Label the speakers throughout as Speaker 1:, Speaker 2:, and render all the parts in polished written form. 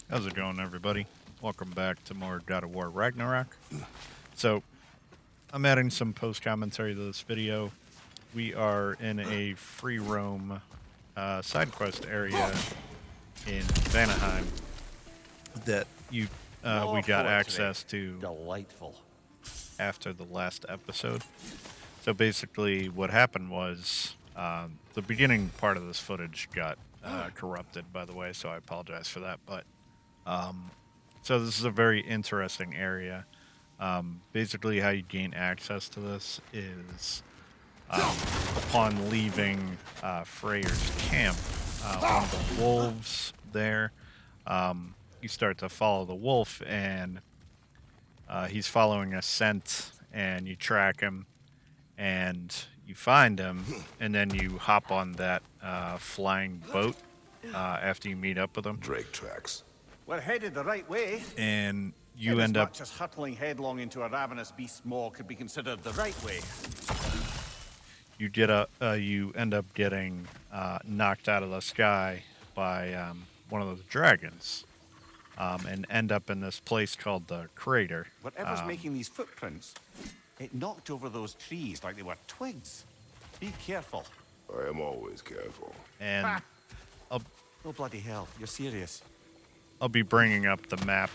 Speaker 1: How's it going, everybody? Welcome back to more God of War Ragnarok. So, I'm adding some post-commentary to this video. We are in a free roam side quest area in Vanaheim that we got access to
Speaker 2: Delightful.
Speaker 1: after the last episode. So basically, what happened was the beginning part of this footage got corrupted, by the way, so I apologize for that. But so this is a very interesting area. Basically, how you gain access to this is upon leaving Freyr's camp, one of the wolves there. You start to follow the wolf, and he's following a scent, and you track him, and you find him, and then you hop on that flying boat after you meet up with him.
Speaker 3: Drake tracks.
Speaker 2: We're headed the right way.
Speaker 1: And you end up
Speaker 2: just hurtling headlong into a ravenous beast maw could be considered the right way.
Speaker 1: you end up getting knocked out of the sky by one of those dragons, and end up in this place called the crater.
Speaker 2: Whatever's making these footprints, it knocked over those trees like they were twigs. Be careful.
Speaker 3: I am always careful.
Speaker 1: And
Speaker 2: Ha!
Speaker 1: I'll,
Speaker 2: Oh bloody hell, you're serious.
Speaker 1: I'll be bringing up the map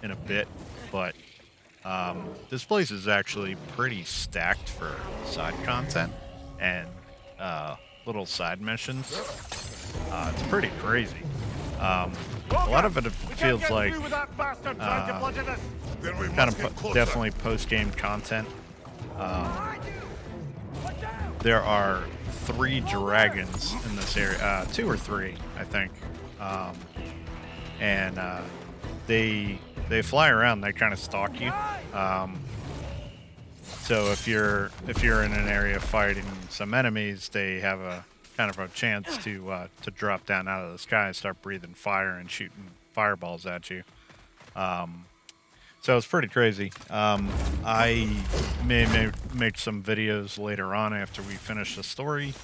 Speaker 1: in a bit, but this place is actually pretty stacked for side content and little side missions. It's pretty crazy. A lot of it feels like kind of definitely post-game content. There are 3 dragons in this area, 2 or 3, I think, and they fly around. They kind of stalk you. So if you're in an area fighting some enemies, they have a kind of a chance to drop down out of the sky and start breathing fire and shooting fireballs at you. So it's pretty crazy. I may make some videos later on after we finish the story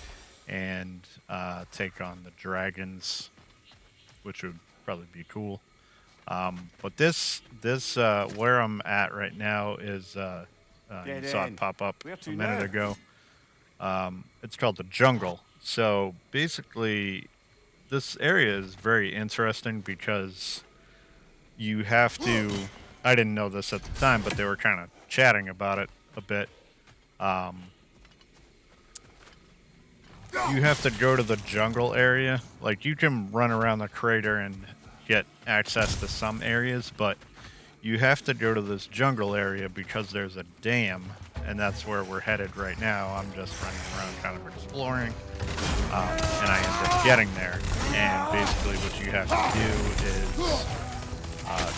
Speaker 1: and take on the dragons, which would probably be cool. But this where I'm at right now is you saw it pop up a minute ago. It's called the jungle. So basically, this area is very interesting because you have to. I didn't know this at the time, but they were kind of chatting about it a bit. You have to go to the jungle area. Like, you can run around the crater and get access to some areas, but you have to go to this jungle area because there's a dam, and that's where we're headed right now. I'm just running around kind of exploring, and I end up getting there. And basically what you have to do is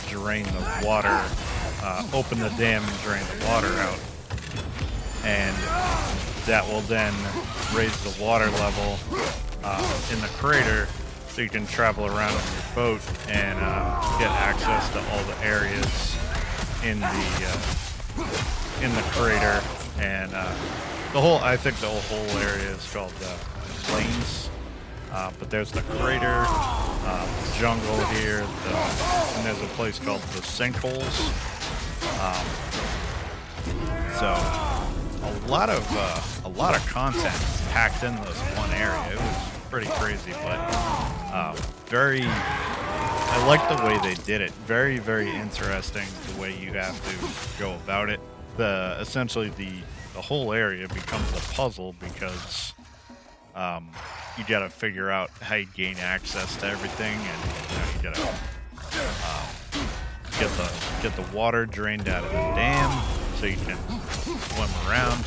Speaker 1: drain the water, open the dam and drain the water out, and that will then raise the water level in the crater, so you can travel around on your boat and get access to all the areas in the crater. And I think the whole area is called Plains. But there's the crater, jungle here, and there's a place called the Sinkholes. So a lot of content packed in this one area. It was pretty crazy, but I like the way they did it. Very, very interesting the way you have to go about it. Essentially the whole area becomes a puzzle because you gotta figure out how you gain access to everything, and you gotta get the water drained out of the dam so you can swim around.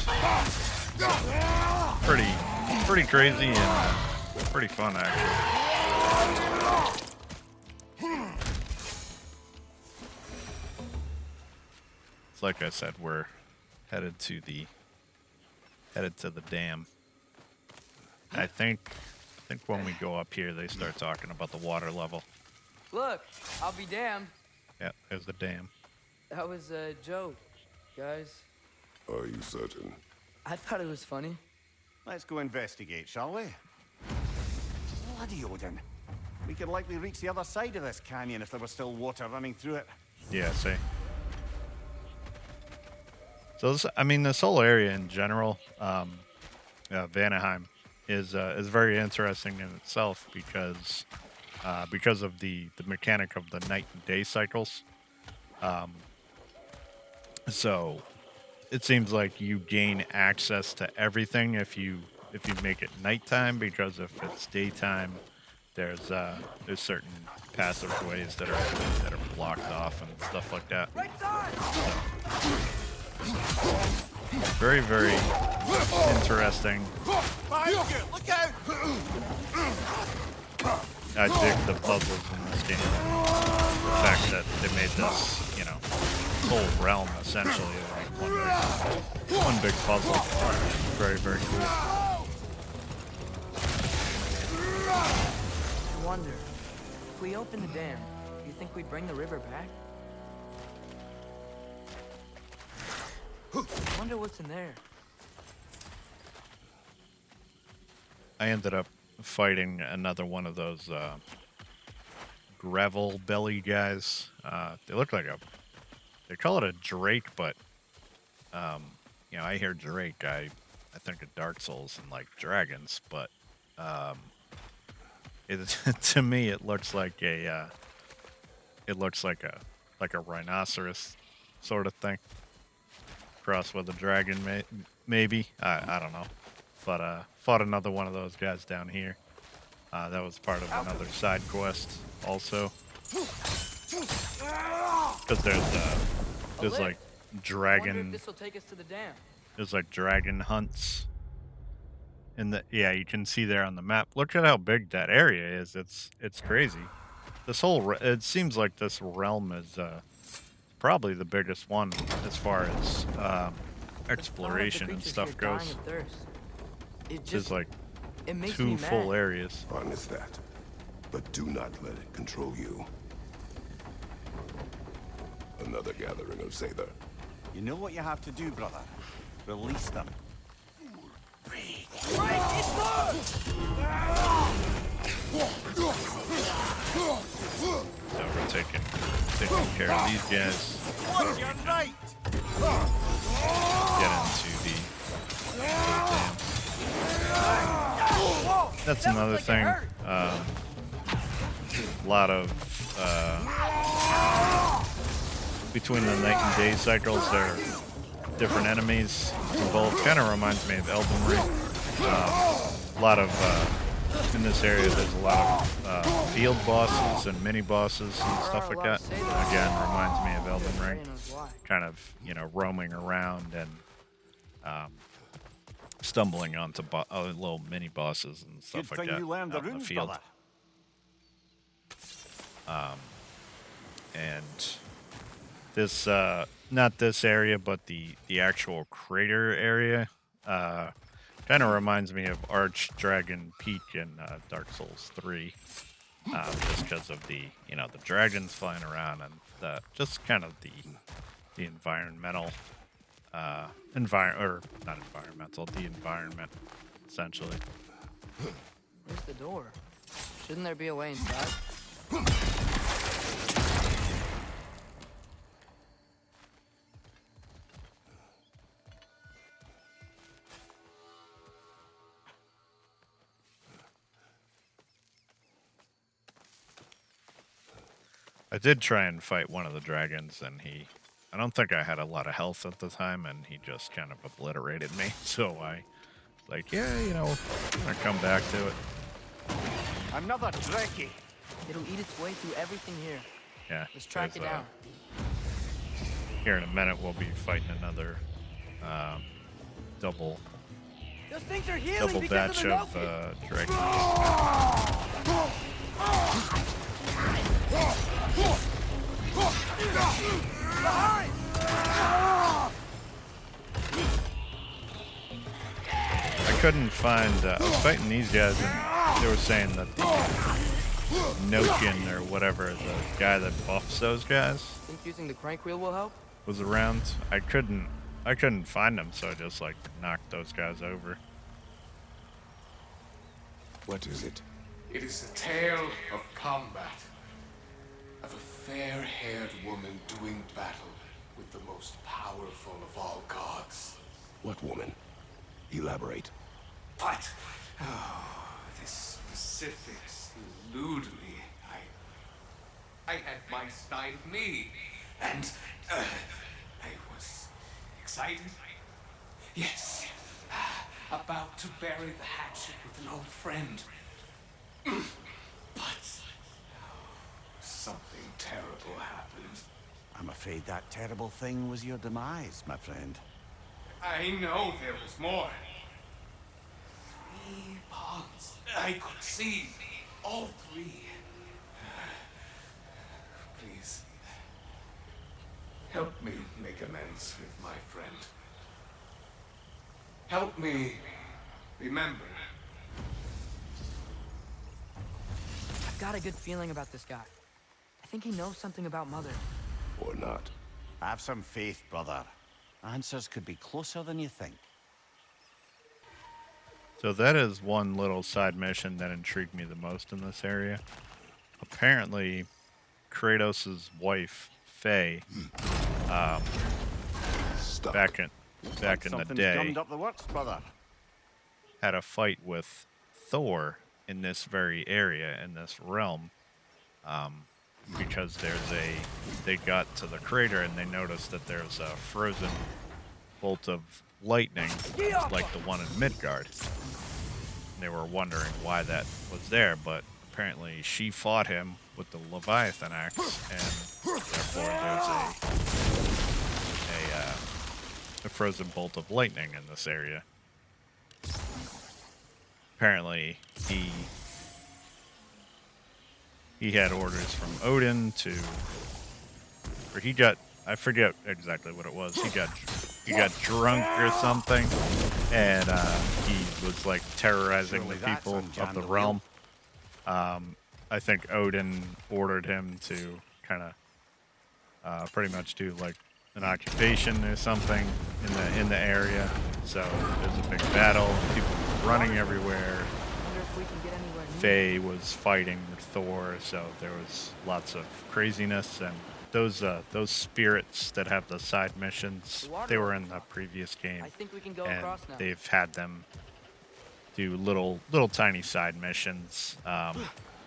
Speaker 1: Pretty crazy and pretty fun, actually. It's like I said, we're headed to the dam. I think when we go up here, they start talking about the water level.
Speaker 4: Look, I'll be damned.
Speaker 1: Yeah, there's the dam.
Speaker 4: That was a joke, guys.
Speaker 3: Are you certain?
Speaker 4: I thought it was funny.
Speaker 2: Let's go investigate, shall we? Bloody Odin. We could likely reach the other side of this canyon if there was still water running through it.
Speaker 1: Yeah, see. So this, I mean, this whole area in general, Vanaheim, is very interesting in itself because of the mechanic of the night and day cycles. So it seems like you gain access to everything if you make it nighttime, because if it's daytime, there's certain passageways that are blocked off and stuff like that. Very, very interesting.
Speaker 2: Look out!
Speaker 1: I dig the puzzles in this game. The fact that they made this, you know, whole realm essentially like one big puzzle. Very, very cool.
Speaker 4: I wonder, if we open the dam, do you think we'd bring the river back? I wonder what's in there.
Speaker 1: I ended up fighting another one of those gravel belly guys. They look like they call it a Drake, but you know, I hear Drake, I think of Dark Souls and like dragons, but to me it looks like a rhinoceros sort of thing, crossed with a dragon, maybe. I don't know, but fought another one of those guys down here. That was part of another side quest also, because there's like dragon.
Speaker 4: This will take us to the dam.
Speaker 1: There's like dragon hunts. Yeah, you can see there on the map. Look at how big that area is. It's crazy. This whole it seems like this realm is probably the biggest one as far as exploration and stuff goes. There's like
Speaker 4: It makes
Speaker 1: 2
Speaker 4: me
Speaker 1: full
Speaker 4: mad.
Speaker 1: areas.
Speaker 3: Honest that. But do not let it control you. Another gathering of Sather.
Speaker 2: You know what you have to do, brother? Release them.
Speaker 1: So we're taking care of these guys.
Speaker 2: Watch your right!
Speaker 1: Get into the dam. That's another thing. A lot of between the night and day cycles, there are different enemies involved. Kind of reminds me of Elden Ring. A lot of in this area, there's a lot of field bosses and mini bosses and stuff like that. Again, reminds me of Elden Ring. Kind of, you know, roaming around and stumbling onto little mini bosses and stuff
Speaker 2: Good
Speaker 1: like
Speaker 2: thing
Speaker 1: that
Speaker 2: you learned the
Speaker 1: out in the
Speaker 2: runes,
Speaker 1: field.
Speaker 2: brother.
Speaker 1: And this, not this area, but the actual crater area, kind of reminds me of Archdragon Peak in Dark Souls 3, just because of the, you know, the dragons flying around and just kind of the environmental, or not environmental, the environment, essentially.
Speaker 4: Where's the door? Shouldn't there be a way inside?
Speaker 1: I did try and fight one of the dragons, and I don't think I had a lot of health at the time, and he just kind of obliterated me. So I, like, yeah, you know, I'm gonna come back to it.
Speaker 2: Another Drekkie.
Speaker 4: It'll eat its way through everything here.
Speaker 1: Yeah.
Speaker 4: Let's track it
Speaker 1: there's,
Speaker 4: down.
Speaker 1: Here in a minute, we'll be fighting another double
Speaker 4: Those things are healing because
Speaker 1: batch
Speaker 4: of the
Speaker 1: of
Speaker 4: Noki.
Speaker 1: dragons. I couldn't find. I was fighting these guys, and they were saying that the Nokian or whatever, the guy that buffs those guys,
Speaker 4: Think using the crank wheel will help?
Speaker 1: was around. I couldn't find him, so I just like knocked those guys over.
Speaker 3: What is it?
Speaker 5: It is the tale of combat. Of a fair-haired woman doing battle with the most powerful of all gods.
Speaker 3: What woman? Elaborate.
Speaker 5: What? Oh, the specifics elude me. I had my side of me, and I was excited. Yes, about to bury the hatchet with an old friend. But something terrible happened.
Speaker 2: I'm afraid that terrible thing was your demise, my friend.
Speaker 5: I know there was more. 3 ponds. I could see all 3. Please, help me make amends with my friend. Help me remember.
Speaker 4: I've got a good feeling about this guy. I think he knows something about Mother.
Speaker 3: Or not.
Speaker 2: Have some faith, brother. Answers could be closer than you think.
Speaker 1: So that is one little side mission that intrigued me the most in this area. Apparently, Kratos' wife, Faye,
Speaker 3: Stop.
Speaker 1: back in the
Speaker 2: Something's
Speaker 1: day,
Speaker 2: gummed up the works, brother.
Speaker 1: had a fight with Thor in this very area, in this realm, because they got to the crater and they noticed that there's a frozen bolt of lightning, like the one in Midgard. And they were wondering why that was there, but apparently she fought him with the Leviathan axe, and therefore there's a frozen bolt of lightning in this area. Apparently, he had orders from Odin to, or he got, I forget exactly what it was. He got drunk or something, and he was like terrorizing
Speaker 2: Surely
Speaker 1: the
Speaker 2: that's
Speaker 1: people
Speaker 2: on Jan
Speaker 1: of the
Speaker 2: the
Speaker 1: realm. I think Odin ordered him to kind of pretty much do like an occupation or something in the area. So there's a big battle, people running everywhere.
Speaker 4: Wonder if we can get anywhere near.
Speaker 1: Faye was fighting with Thor, so there was lots of craziness, and those spirits that have the side missions, they were in the previous game,
Speaker 4: I think we can go
Speaker 1: and
Speaker 4: across now.
Speaker 1: they've had them do little tiny side missions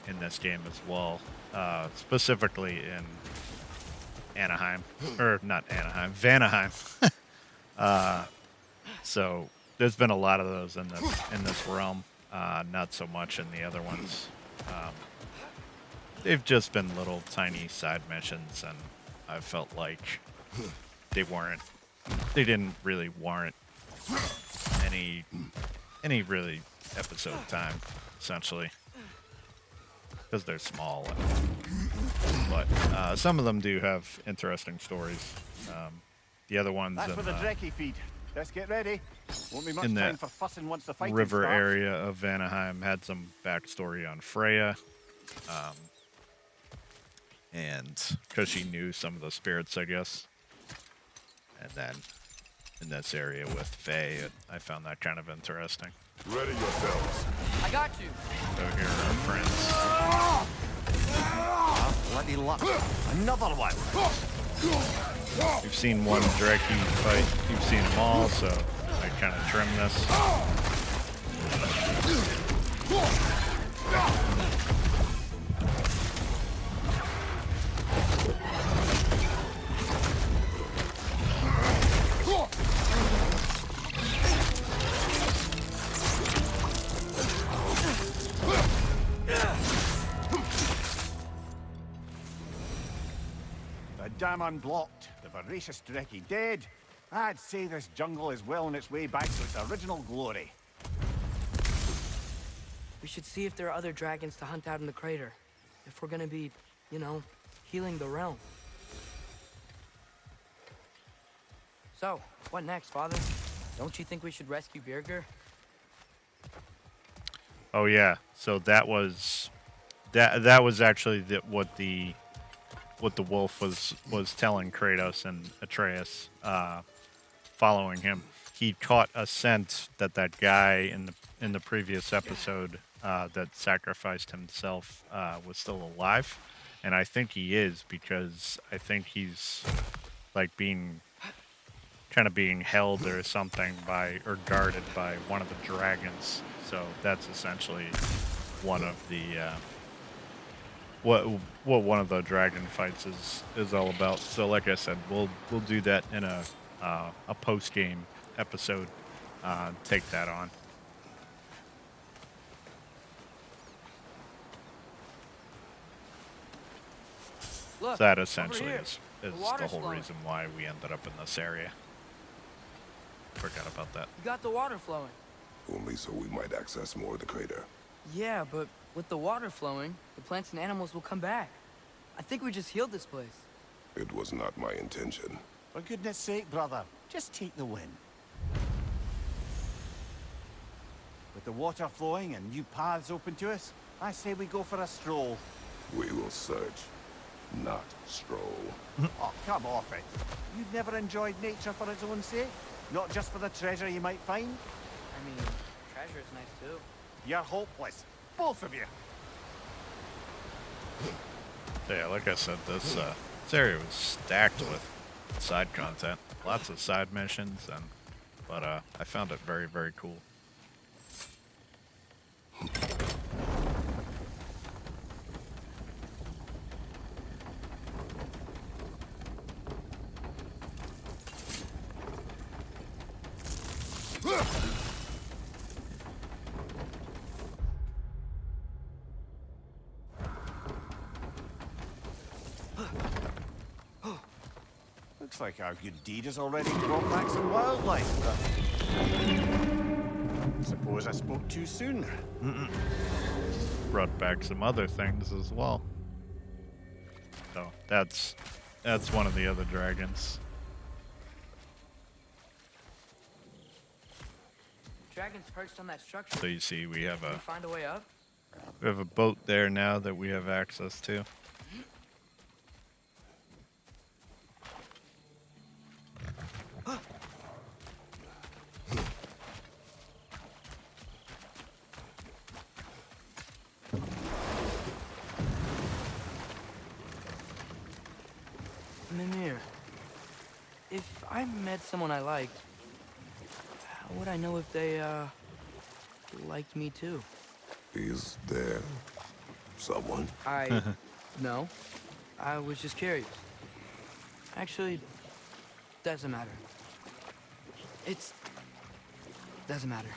Speaker 1: in this game as well, specifically in Anaheim, or not Anaheim, Vanaheim. So there's been a lot of those in this realm, not so much in the other ones. They've just been little tiny side missions, and I felt like they didn't really warrant any really episode time, essentially, because they're small. But some of them do have interesting stories. The other ones
Speaker 2: That's
Speaker 1: in
Speaker 2: for the Drekkie feed. Let's get ready. Won't be much
Speaker 1: in
Speaker 2: time
Speaker 1: that
Speaker 2: for fussing once the fighting
Speaker 1: river
Speaker 2: starts.
Speaker 1: area of Vanaheim had some backstory on Freya, and because she knew some of the spirits, I guess. And then in this area with Faye, I found that kind of interesting.
Speaker 3: Ready yourselves.
Speaker 4: I got you.
Speaker 1: So here are our friends.
Speaker 2: Bloody luck. Another one.
Speaker 1: You've seen one Dreki fight, you've seen them all, so I kind of trim this.
Speaker 2: The dam unblocked. The voracious Drekkie dead. I'd say this jungle is well on its way back to its original glory.
Speaker 4: We should see if there are other dragons to hunt out in the crater. If we're gonna be, you know, healing the realm. So, what next, Father? Don't you think we should rescue Birgir?
Speaker 1: Oh yeah, so that was actually what the wolf was telling Kratos and Atreus, following him. He caught a scent that guy in the previous episode that sacrificed himself was still alive, and I think he is because I think he's like kind of being held or something by or guarded by one of the dragons. So that's essentially one of the what one of the dragon fights is all about. So like I said, we'll do that in a post game episode. Take that on.
Speaker 4: Look,
Speaker 1: That
Speaker 4: over
Speaker 1: essentially
Speaker 4: here.
Speaker 1: is
Speaker 4: The
Speaker 1: the
Speaker 4: water's
Speaker 1: whole
Speaker 4: flowing.
Speaker 1: reason why we ended up in this area. Forgot about that.
Speaker 4: You got the water flowing.
Speaker 3: Only so we might access more of the crater.
Speaker 4: Yeah, but with the water flowing, the plants and animals will come back. I think we just healed this place.
Speaker 3: It was not my intention.
Speaker 2: For goodness sake, brother, just take the win. With the water flowing and new paths open to us, I say we go for a stroll.
Speaker 3: We will search, not stroll.
Speaker 2: Oh, come off it. You've never enjoyed nature for its own sake? Not just for the treasure you might find?
Speaker 4: I mean, treasure is nice too.
Speaker 2: You're hopeless. Both of you.
Speaker 1: So yeah, like I said, this area was stacked with side content, lots of side missions, but I found it very, very cool.
Speaker 2: Looks like our good deed has already brought back some wildlife, but... Suppose I spoke too soon.
Speaker 1: Brought back some other things as well. So that's one of the other dragons.
Speaker 4: Dragon's perched on that structure.
Speaker 1: So you see, we have
Speaker 4: Can we
Speaker 1: a
Speaker 4: find a way up?
Speaker 1: boat there now that we have access to.
Speaker 4: Mimir, if I met someone I liked, how would I know if they, liked me too?
Speaker 3: Is there someone?
Speaker 4: No. I was just curious. Actually, doesn't matter. Doesn't matter.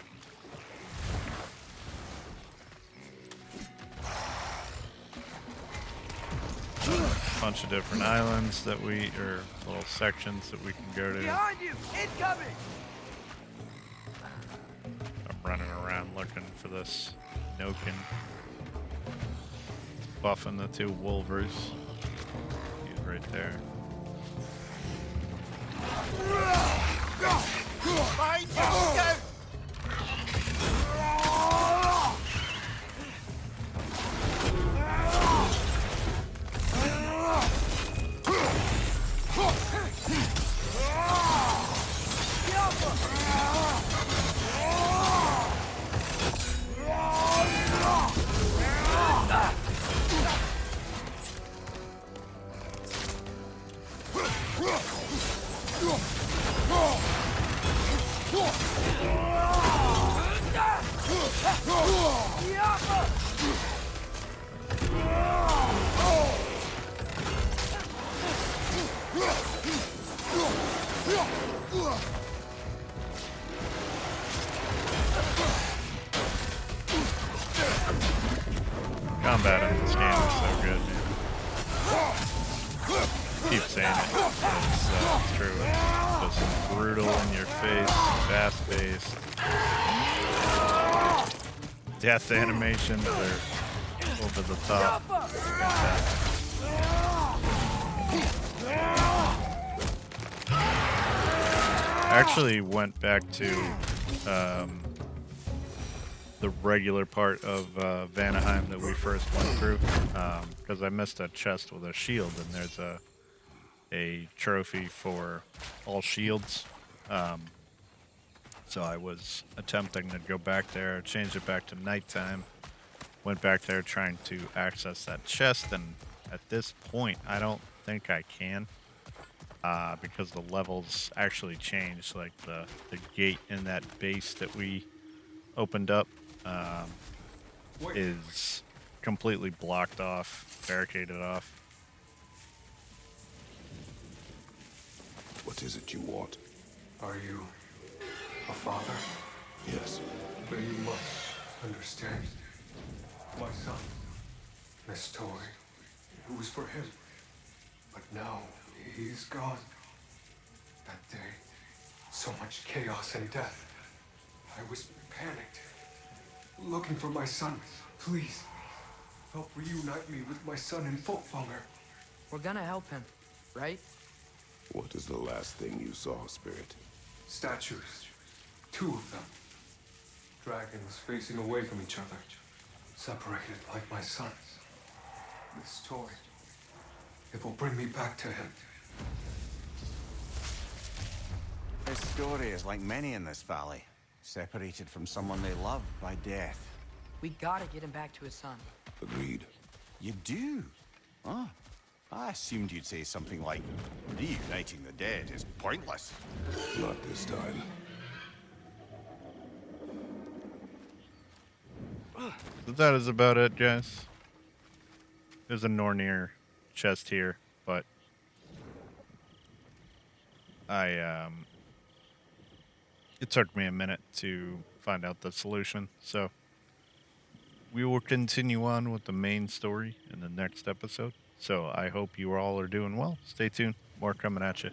Speaker 1: Bunch of different islands that or little sections that we can go to.
Speaker 4: Behind you! Incoming!
Speaker 1: I'm running around looking for this Nokin. Buffing the two Wolvers. He's right there.
Speaker 2: Behind you! Go!
Speaker 1: Combat in this game is so good, man. Keep saying it. It's true. It's just brutal in your face, fast-paced. Death animations are over the top. Fantastic. I actually went back to the regular part of Vanaheim that we first went through because I missed a chest with a shield, and there's a trophy for all shields. So I was attempting to go back there, change it back to nighttime, went back there trying to access that chest, and at this point, I don't think I can. Because the levels actually changed, like the gate in that base that we opened up is completely blocked off, barricaded off.
Speaker 3: What is it you want?
Speaker 5: Are you a father?
Speaker 3: Yes.
Speaker 5: Then you must understand. My son, this toy, it was for him. But now, he's gone. That day, so much chaos and death. I was panicked, looking for my son. Please, help reunite me with my son in Folkvanger.
Speaker 4: We're gonna help him, right?
Speaker 3: What is the last thing you saw, Spirit?
Speaker 5: Statues, 2 of them. Dragons facing away from each other, separated like my son. This toy, it will bring me back to him.
Speaker 2: His story is like many in this valley, separated from someone they love by death.
Speaker 4: We gotta get him back to his son.
Speaker 3: Agreed.
Speaker 2: You do? Oh, I assumed you'd say something like, reuniting the dead is pointless.
Speaker 3: Not this time.
Speaker 1: So that is about it, guys. There's a Nornir chest here, but it took me a minute to find out the solution, so we will continue on with the main story in the next episode. So I hope you all are doing well. Stay tuned. More coming at you.